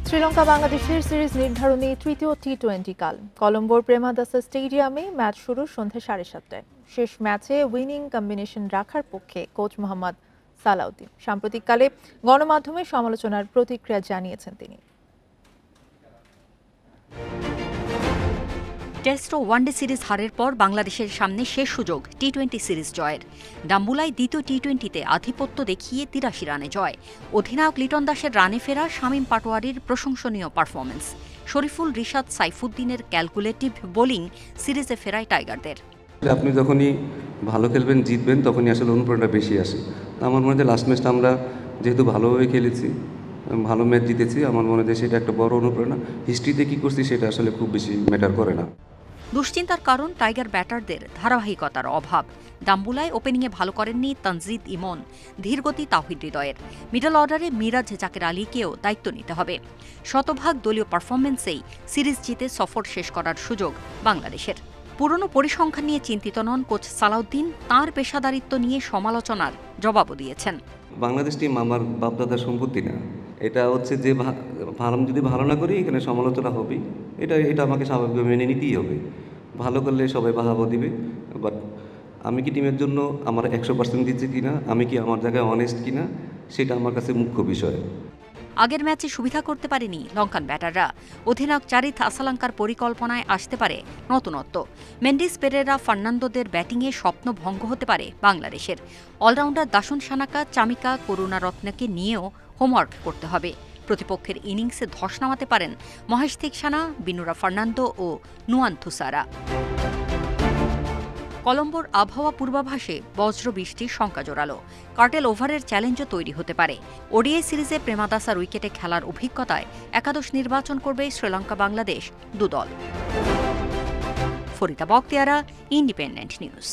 শ্রীলঙ্কা বাংলাদেশের সিরিজ নির্ধারণী তৃতীয় টি-20 কাল কলম্বোর প্রেমাদাসা স্টেডিয়ামে ম্যাচ শুরু সন্ধ্যা 7:30টায়। শেষ ম্যাচে উইনিং কম্বিনেশন রাখার পক্ষে কোচ মোহাম্মদ সালাউদ্দিন সাম্প্রতিককালে গণমাধ্যমে সমালোচনার প্রতিক্রিয়া জানিয়েছেন তিনি। টেস্ট ও ওয়ানডে সিরিজ হারের পর বাংলাদেশের সামনে শেষ সুযোগ টি-20 সিরিজ জয়ের। ডাম্বুলায় দ্বিতীয় টি-20তে আধিপত্য দেখিয়ে ৮৩ রানে জয়। অধিনায়ক লিটন দাসের রানে ফেরা শামীম পাটোয়ারির প্রশংসনীয় পারফরমেন্স। শরীফুল, রিশাদ, সাইফুদ্দিনের ক্যালকুলেটিভ বোলিং সিরিজে ফেরায় টাইগারদের। আপনি যখনই ভালো খেলবেন, জিতবেন, তখনই আসলে অনুপ্রেরণা বেশি আসে। আমার মনে হয় লাস্ট ম্যাচটা আমরা যেহেতু ভালোভাবে খেলেছি, ভালো ম্যাচ জিতেছি, আমার মনে হয় সেটা একটা বড় অনুপ্রেরণা। হিস্ট্রিতে কী করছি সেটা আসলে খুব বেশি ম্যাটার করে না। দুশ্চিন্তার কারণ টাইগার ব্যাটারদের ধারাবাহিকতার অভাব। ডাম্বুলায় ওপেনিংয়ে ভালো করেননি তানজিদ ইমন, ধীরগতি তাওহিদ হৃদয়ের। মিডল অর্ডারে মিরাজ জাকের আলীকেও দায়িত্ব নিতে হবে। শতভাগ দলীয় পারফরমেন্সেই সিরিজ জিতে সফর শেষ করার সুযোগ বাংলাদেশের। পুরনো পরিসংখ্যান নিয়ে চিন্তিত নন কোচ সালাউদ্দিন, তাঁর পেশাদারিত্ব নিয়ে সমালোচনার জবাবও দিয়েছেন। বাংলাদেশ টিম আমার বাপদাদার সম্পত্তি না। এটা হচ্ছে যে যদি ভালো না করি এখানে সমালোচনা হবেই। এটা আমাকে স্বাভাবিকভাবে মেনে নিতেই হবে। ভালো করলে সবাই বাহাবা দিবে। বাট আমি কি টিমের জন্য আমার 100% দিচ্ছি কিনা, আমি কি আমার জায়গায় অনেস্ট কিনা, সেটা আমার কাছে মুখ্য বিষয়। আগের ম্যাচে সুবিধা করতে পারেনি লঙ্কান ব্যাটাররা। অধিনায়ক চারিথ আসালাঙ্কার পরিকল্পনায় আসতে পারে নতুনত্ব। মেন্ডিস, পেরেরা, ফার্নান্দোদের ব্যাটিংয়ে স্বপ্ন ভঙ্গ হতে পারে বাংলাদেশের। অলরাউন্ডার দাসন সানাকা, চামিকা, করুণারত্নকে নিয়েও হোমওয়ার্ক করতে হবে। প্রতিপক্ষের ইনিংসে ধস নামাতে পারেন মহেশ থিকসানা, বিনুরা ফার্নান্দো ও নুয়ান থুসারা। কলম্বোর আবহাওয়া পূর্বাভাসে বজ্র বৃষ্টির শঙ্কা জোরালো। কার্টেল ওভারের চ্যালেঞ্জও তৈরি হতে পারে। ওডিআই সিরিজে প্রেমাদাসার উইকেটে খেলার অভিজ্ঞতায় একাদশ নির্বাচন করবে শ্রীলঙ্কা বাংলাদেশ দুদল। Farida Bakhtiyara, independent news.